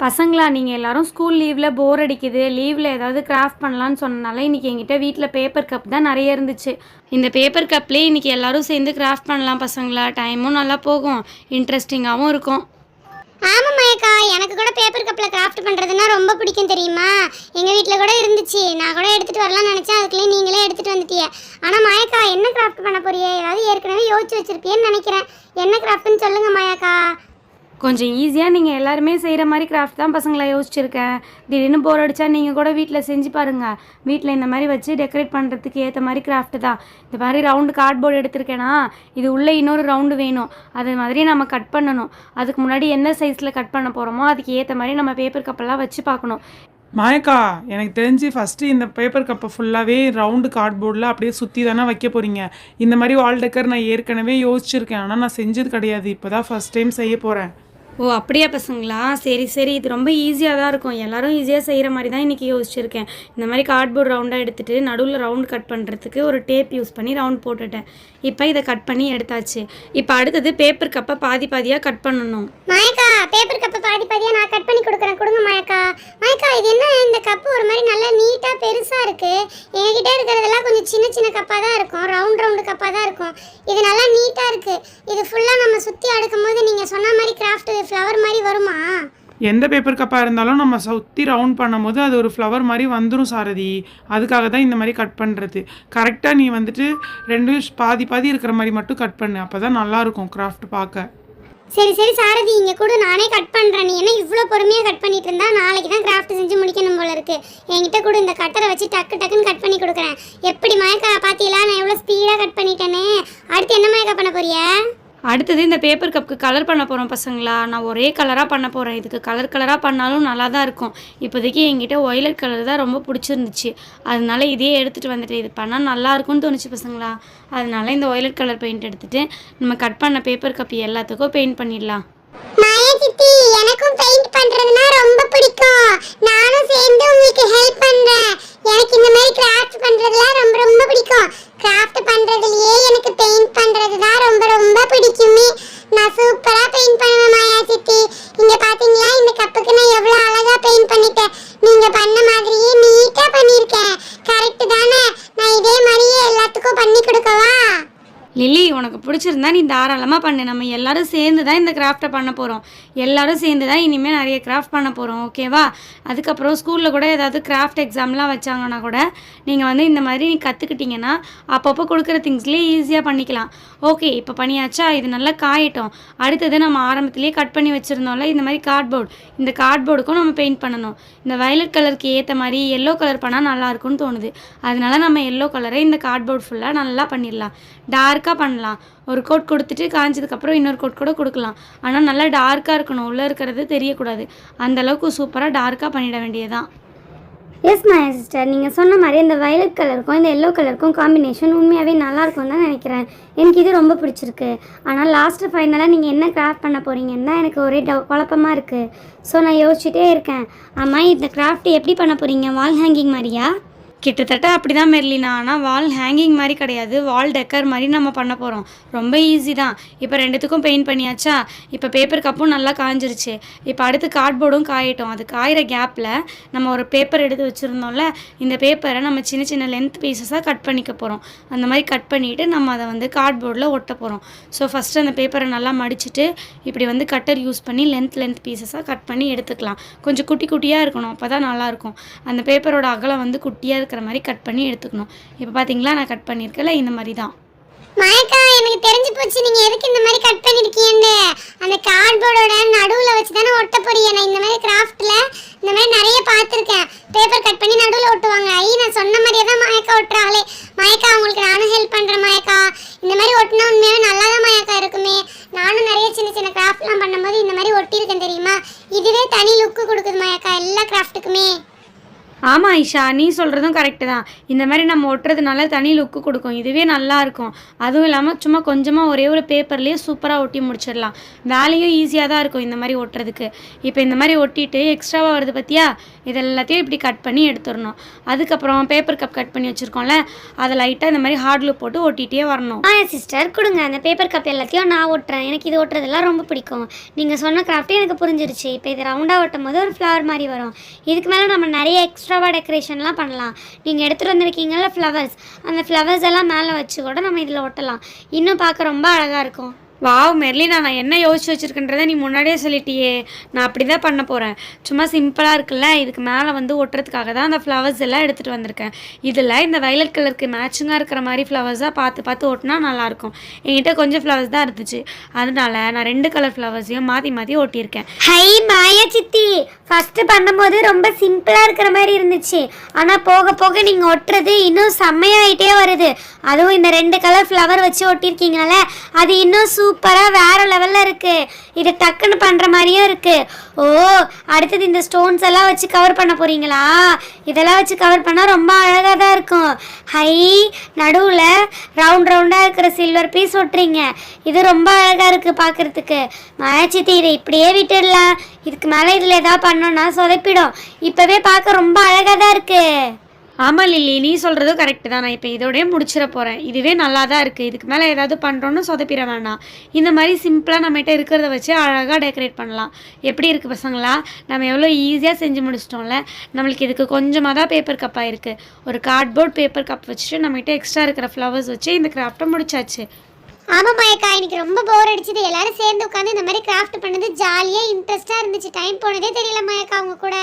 பசங்களா நீங்கள் எல்லாரும் ஸ்கூல் லீவில் போர் அடிக்குது, லீவில் ஏதாவது கிராஃப்ட் பண்ணலான்னு சொன்னனால இன்றைக்கி என்கிட்ட வீட்டில் பேப்பர் கப் தான் நிறைய இருந்துச்சு. இந்த பேப்பர் கப்லேயே இன்றைக்கி எல்லாரும் சேர்ந்து கிராஃப்ட் பண்ணலாம் பசங்களா. டைமும் நல்லா போகும், இன்ட்ரெஸ்டிங்காகவும் இருக்கும். ஆமாம் மயக்கா, எனக்கு கூட பேப்பர் கப்பில் கிராஃப்ட் பண்ணுறதுன்னா ரொம்ப பிடிக்கும் தெரியுமா. எங்கள் வீட்டில் கூட இருந்துச்சு, நான் கூட எடுத்துகிட்டு வரலாம்னு நினச்சேன், அதுக்குள்ளேயே நீங்களே எடுத்துகிட்டு வந்துட்டிய. ஆனால் மயக்கா என்ன கிராஃப்ட் பண்ண போறியே? ஏதாவது ஏற்கனவே யோசிச்சு வச்சுருப்பியேன்னு நினைக்கிறேன். என்ன கிராஃப்ட்னு சொல்லுங்கள் மயக்கா. கொஞ்சம் ஈஸியாக நீங்கள் எல்லாருமே செய்கிற மாதிரி கிராஃப்ட் தான் பசங்களா யோசிச்சுருக்கேன். திடீர்னு போர் அடித்தா நீங்கள் கூட வீட்டில் செஞ்சு பாருங்கள். வீட்டில் இந்த மாதிரி வச்சு டெக்கரேட் பண்ணுறதுக்கு ஏற்ற மாதிரி கிராஃப்ட்டு தான். இந்த மாதிரி ரவுண்டு கார்ட்போர்டு எடுத்திருக்கேனா, இது உள்ளே இன்னொரு ரவுண்டு வேணும், அது மாதிரி நம்ம கட் பண்ணணும். அதுக்கு முன்னாடி என்ன சைஸில் கட் பண்ண போகிறோமோ அதுக்கு ஏற்ற மாதிரி நம்ம பேப்பர் கப்பெல்லாம் வச்சு பார்க்கணும். மாயக்கா, எனக்கு தெரிஞ்சு ஃபஸ்ட்டு இந்த பேப்பர் கப்பை ஃபுல்லாகவே ரவுண்டு கார்ட்போர்டில் அப்படியே சுற்றி தானே வைக்க போகிறீங்க. இந்த மாதிரி வால் டெக்கர் நான் ஏற்கனவே யோசிச்சிருக்கேன், ஆனால் நான் செஞ்சது கிடையாது. இப்போ தான் ஃபஸ்ட் டைம் செய்ய போகிறேன். ஓ அப்படியா பசங்களா, சரி சரி. இது ரொம்ப ஈஸியாக தான் இருக்கும், எல்லோரும் ஈஸியாக செய்கிற மாதிரி தான் இன்றைக்கி யோசிச்சுருக்கேன். இந்த மாதிரி கார்ட்போர்ட் ரவுண்டாக எடுத்துகிட்டு நடுவில் ரவுண்ட் கட் பண்ணுறதுக்கு ஒரு டேப் யூஸ் பண்ணி ரவுண்ட் போட்டுட்டேன். இப்போ இதை கட் பண்ணி எடுத்தாச்சு. இப்போ அடுத்தது பேப்பர் கப்பை பாதி பாதியாக கட் பண்ணணும். மயக்கா, பேப்பர் கப்பை பாதி பாதியாக நான் கட் பண்ணி கொடுக்குறேன், கொடுங்க மயக்கா. மயக்கா, இது என்ன இந்த கப்பு ஒரு மாதிரி நல்லா நீட்டாக பெருசாக இருக்குது. எங்ககிட்ட இருக்கிறதெல்லாம் கொஞ்சம் சின்ன சின்ன கப்பாக தான் இருக்கும், ரவுண்டு கப்பாக தான் இருக்கும். இது நல்லா நீட்டாக இருக்குது. இது ஃபுல்லாக நம்ம சுற்றி அடுக்கும் போது நீங்கள் சொன்ன மாதிரி கிராஃப்ட் ஃப்ளவர் மாதிரி வருமா? எந்த பேப்பர் கப்பாக இருந்தாலும் நம்ம சுற்றி ரவுண்ட் பண்ணும்போது அது ஒரு ஃப்ளவர் மாதிரி வந்துடும் சாரதி. அதுக்காக தான் இந்த மாதிரி கட் பண்ணுறது. கரெக்டாக நீ வந்துட்டு ரெண்டும் பாதி பாதி இருக்கிற மாதிரி மட்டும் கட் பண்ணு, அப்போ தான் நல்லாயிருக்கும் கிராஃப்ட் பார்க்க. சரி சரி சாரதி, இங்கே கூட நானே கட் பண்ணுறேன். நீ என்ன இவ்வளோ பொறுமையாக கட் பண்ணிட்டு இருந்தா? நாளைக்கு தான் கிராஃப்ட் செஞ்சு முடிக்கணும் போல இருக்குது. என்கிட்ட கூட இந்த கட்டரை வச்சு டக்கு டக்குன்னு கட் பண்ணி கொடுக்குறேன். எப்படி மயக்கா, பார்த்தீங்களா நான் எவ்வளோ ஸ்பீடாக கட் பண்ணிட்டேனே. அடுத்து என்ன மயக்கா பண்ண போறிய? அடுத்தது இந்த பேப்பர் கப்புக்கு கலர் பண்ண போகிறோம் பசங்களா. நான் ஒரே கலராக பண்ண போகிறேன். இதுக்கு கலராக பண்ணாலும் நல்லா தான் இருக்கும். இப்போதைக்கு என்கிட்ட ஒய்லட் கலர் தான் ரொம்ப பிடிச்சிருந்துச்சு, அதனால இதே எடுத்துகிட்டு வந்துட்டு இது பண்ணால் நல்லாயிருக்கும்னு தோணுச்சு பசங்களா. அதனால இந்த ஒய்லட் கலர் பெயிண்ட் எடுத்துகிட்டு நம்ம கட் பண்ண பேப்பர் கப் எல்லாத்துக்கும் பெயிண்ட் பண்ணிடலாம். எனக்கும் பெயிண்ட் பண்றதுனா ரொம்ப பிடிக்கும். நானும் சேர்ந்து உங்களுக்கு ஹெல்ப் பண்றேன். எனக்கு இந்த மாதிரி கிராஃப்ட் பண்றதுலாம் ரொம்ப ரொம்ப பிடிக்கும். கிராஃப்ட் பண்றதுலயே எனக்கு பெயிண்ட் பண்றது தான் ரொம்ப ரொம்ப பிடிக்குமே. நான் சூப்பரா பெயிண்ட் பண்ணுவேன் மாயா சித்தி. இங்க பாத்தீங்களா, இந்த கப்புக்கு நான் எவ்வளவு அழகா பெயிண்ட் பண்ணிட்டேன். நீங்க பண்ண மாதிரியே நீட்டா பண்ணிருக்கேன். கரெக்ட் தானே? நான் இதே மாதிரியே எல்லாத்துக்கும் பண்ணி கொடுக்கவா? லில்லி, உனக்கு பிடிச்சிருந்தா நீ தாராளமாக பண்ணு. நம்ம எல்லோரும் சேர்ந்து தான் இந்த கிராஃப்டை பண்ண போகிறோம். எல்லோரும் சேர்ந்து தான் இனிமேல் நிறைய கிராஃப்ட் பண்ண போகிறோம், ஓகேவா? அதுக்கப்புறம் ஸ்கூலில் கூட ஏதாவது கிராஃப்ட் எக்ஸாம்லாம் வச்சாங்கன்னா கூட நீங்கள் வந்து இந்த மாதிரி நீ கற்றுக்கிட்டிங்கன்னா அப்பப்போ கொடுக்குற திங்ஸ்லேயே ஈஸியாக பண்ணிக்கலாம். ஓகே, இப்போ பண்ணியாச்சா? இது நல்லா காயட்டும். அடுத்தது நம்ம ஆரம்பத்துலேயே கட் பண்ணி வச்சுருந்தோம்ல இந்த மாதிரி கார்ட்போர்டு, இந்த கார்ட்போர்டுக்கும் நம்ம பெயிண்ட் பண்ணணும். இந்த வயலட் கலருக்கு ஏற்ற மாதிரி எல்லோ கலர் பண்ணால் நல்லாயிருக்கும்னு தோணுது. அதனால நம்ம எல்லோ கலரை இந்த கார்ட்போர்டு ஃபுல்லாக நல்லா பண்ணிடலாம். டார்க்காக பண்ணலாம். ஒரு கோட் கொடுத்துட்டு காய்ஞ்சதுக்கப்புறம் இன்னொரு கோட் கூட கொடுக்கலாம். ஆனால் நல்லா டார்க்காக இருக்கணும், உள்ளே இருக்கிறது தெரியக்கூடாது. அந்தளவுக்கு சூப்பராக டார்க்காக பண்ணிட வேண்டியதுதான். எஸ் மாயா சிஸ்டர், நீங்கள் சொன்ன மாதிரி இந்த வயலட் கலருக்கும் இந்த எல்லோ கலருக்கும் காம்பினேஷன் உண்மையாகவே நல்லாயிருக்கும் தான் நினைக்கிறேன். எனக்கு இது ரொம்ப பிடிச்சிருக்கு. ஆனால் லாஸ்ட்டு ஃபைனலாக நீங்கள் என்ன கிராஃப்ட் பண்ண போகிறீங்கன்னு தான் எனக்கு ஒரே குழப்பமாக இருக்குது. ஸோ நான் யோசிச்சுட்டே இருக்கேன். ஆமாம், இந்த கிராஃப்ட் எப்படி பண்ண போகிறீங்க? வால் ஹேங்கிங் மாதிரியா? கிட்டத்தட்ட அப்படி தான் மெர்லினா. ஆனால் வால் ஹேங்கிங் மாதிரி கிடையாது, வால் டெக்கர் மாதிரி நம்ம பண்ண போகிறோம். ரொம்ப ஈஸி தான். இப்போ ரெண்டுத்துக்கும் பெயிண்ட் பண்ணியாச்சா? இப்போ பேப்பர் கப்பும் நல்லா காஞ்சிருச்சு. இப்போ அடுத்து கார்ட்போர்டும் காயட்டும். அது காயிற கேப்பில் நம்ம ஒரு பேப்பர் எடுத்து வச்சுருந்தோம்ல, இந்த பேப்பரை நம்ம சின்ன சின்ன லென்த் பீசஸாக கட் பண்ணிக்க போகிறோம். அந்த மாதிரி கட் பண்ணிவிட்டு நம்ம அதை வந்து கார்ட்போர்டில் ஒட்ட போகிறோம். ஸோ ஃபஸ்ட்டு அந்த பேப்பரை நல்லா மடிச்சுட்டு இப்படி வந்து கட்டர் யூஸ் பண்ணி லென்த் பீசஸாக கட் பண்ணி எடுத்துக்கலாம். கொஞ்சம் குட்டி குட்டியாக இருக்கணும், அப்போ தான் நல்லாயிருக்கும். அந்த பேப்பரோட அகலம் வந்து குட்டியாக இருக்கிற மாதிரி கட் பண்ணி எடுத்துக்கணும். இப்போ பார்த்தீங்களா, நான் கட் பண்ணியிருக்கல, இந்த மாதிரி தான். மாயக்கா, எனக்கு தெரிஞ்சு போச்சு நீங்க எதுக்கு இந்த மாதிரி கட் பண்ணிருக்கீங்கன்னு. அந்த கார்ட்போர்டோட நடுவுல வச்சு தானே ஒட்ட போறீங்க. நான் இந்த மாதிரி கிராஃப்ட்ல இந்த மாதிரி நிறைய பார்த்துருக்கேன். பேப்பர் கட் பண்ணி நடுவுல ஒட்டுவாங்க. நான் சொன்ன மாதிரியே தான் மாயக்கா ஒட்டுறாங்களே. மாயக்கா, உங்களுக்கு நானும் ஹெல்ப் பண்றேன் மாயக்கா. இந்த மாதிரி ஒட்டினா உண்மையாவே நல்லா தான் மாயக்கா இருக்குமே. நானும் நிறைய சின்ன சின்ன கிராஃப்ட்லாம் பண்ணும்போது இந்த மாதிரி ஒட்டியிருக்கேன் தெரியுமா. இதுவே தனி லுக்கு கொடுக்குது மாயக்கா எல்லா கிராஃப்ட்டுக்குமே. ஆமாம் ஐஷா, நீ சொல்கிறதும் கரெக்டு தான். இந்த மாதிரி நம்ம ஒட்டுறதுனால தனி லுக்கு கொடுக்கும், இதுவே நல்லா இருக்கும். அதுவும் இல்லாமல் சும்மா கொஞ்சமாக ஒரே ஒரு பேப்பர்லேயே சூப்பராக ஒட்டி முடிச்சிடலாம். வேலையும் ஈஸியாக தான் இருக்கும் இந்த மாதிரி ஒட்டுறதுக்கு. இப்போ இந்த மாதிரி ஒட்டிட்டு எக்ஸ்ட்ராவாக வருது பார்த்தியா, இது எல்லாத்தையும் இப்படி கட் பண்ணி எடுத்துடணும். அதுக்கப்புறம் பேப்பர் கப் கட் பண்ணி வச்சுருக்கோம்ல, அதை லைட்டாக இந்த மாதிரி ஹார்ட் க்ளூ போட்டு ஒட்டிகிட்டே வரணும். சிஸ்டர் கொடுங்க, அந்த பேப்பர் கப் எல்லாத்தையும் நான் ஒட்டுறேன். எனக்கு இது ஒட்டுறதெல்லாம் ரொம்ப பிடிக்கும். நீங்கள் சொன்ன கிராஃப்ட்டே எனக்கு புரிஞ்சிருச்சு. இப்போ இது ரவுண்டாக ஒட்டும் போது ஒரு ஃப்ளவர் மாதிரி வரும். இதுக்கு மேலே நம்ம நிறைய எக்ஸ்ட்ராவாக டெக்கரேஷன்லாம் பண்ணலாம். நீங்கள் எடுத்துகிட்டு வந்திருக்கீங்கல்ல ஃப்ளவர்ஸ், அந்த ஃப்ளவர்ஸ் எல்லாம் மேலே வச்சு கூட நம்ம இதில் ஒட்டலாம். இன்னும் பார்க்க ரொம்ப அழகாக இருக்கும். வாவ் மெர்லினா, நான் என்ன யோசிச்சு வச்சுருக்கேன்றதை நீ முன்னாடியே சொல்லிட்டியே. நான் அப்படி தான் பண்ண போகிறேன். சும்மா சிம்பிளாக இருக்குல்ல, இதுக்கு மேலே வந்து ஒட்டுறதுக்காக தான் அந்த ஃப்ளவர்ஸ் எல்லாம் எடுத்துகிட்டு வந்திருக்கேன். இதில் இந்த வயலட் கலருக்கு மேட்சிங்காக இருக்கிற மாதிரி ஃப்ளவர்ஸாக பார்த்து ஒட்டினா நல்லாயிருக்கும். என்கிட்ட கொஞ்சம் ஃப்ளவர்ஸ் தான் இருந்துச்சு, அதனால நான் 2 கலர் ஃப்ளவர்ஸையும் மாற்றி ஒட்டியிருக்கேன். ஹை மாயா சித்தி, ஃபஸ்ட்டு பண்ணும்போது ரொம்ப சிம்பிளாக இருக்கிற மாதிரி இருந்துச்சு. ஆனால் போக போக நீங்கள் ஒட்டுறது இன்னும் செம்மையாகிட்டே வருது. அதுவும் இந்த 2 கலர் ஃப்ளவர் வச்சு ஒட்டியிருக்கீங்கல்ல, அது இன்னும் சூப்பராக வேறு லெவலில் இருக்குது. இது டக்குன்னு பண்ணுற மாதிரியும் இருக்குது. ஓ, அடுத்தது இந்த ஸ்டோன்ஸ் எல்லாம் வச்சு கவர் பண்ண போகிறீங்களா? இதெல்லாம் வச்சு கவர் பண்ணால் ரொம்ப அழகாக தான் இருக்கும். ஹை, நடுவில் ரவுண்டாக இருக்கிற சில்வர் பீஸ் ஒட்டுறீங்க. இது ரொம்ப அழகாக இருக்குது பார்க்குறதுக்கு. மாயாச்சித்தி, இதை இப்படியே விட்டுடலாம். இதுக்கு மேலே இதில் எதாவது பண்ணோன்னா சொதப்பிடும். இப்போவே பார்க்க ரொம்ப அழகாக தான் இருக்குது. ஆமாம் லில்லி, நீ சொல்கிறதும் கரெக்டு தான். நான் இப்போ இதோடய முடிச்சிட போகிறேன். இதுவே நல்லா தான் இருக்குது. இதுக்கு மேலே ஏதாவது பண்ணுறோன்னு சொதப்பிட வேண்டாம். இந்த மாதிரி சிம்பிளாக நம்மகிட்ட இருக்கிறத வச்சு அழகாக டெக்கரேட் பண்ணலாம். எப்படி இருக்குது பசங்களா? நம்ம எவ்வளோ ஈஸியாக செஞ்சு முடிச்சிட்டோம்ல. நம்மளுக்கு இதுக்கு கொஞ்சமாக தான் பேப்பர் கப்பாக இருக்குது. ஒரு கார்ட்போர்ட் பேப்பர் கப் வச்சுட்டு நம்மகிட்ட எக்ஸ்ட்ரா இருக்கிற ஃப்ளவர்ஸ் வச்சு இந்த கிராஃப்ட்டை முடிச்சாச்சு. ஆமா மாயக்கா, இன்னைக்கு ரொம்ப போர் அடிச்சது. எல்லாரும் சேர்ந்து உட்காந்து இந்த மாதிரி கிராஃப்ட் பண்ணது ஜாலியா இன்ட்ரெஸ்டா இருந்துச்சு. டைம் போனதே தெரியல மாயக்கா உங்க கூட.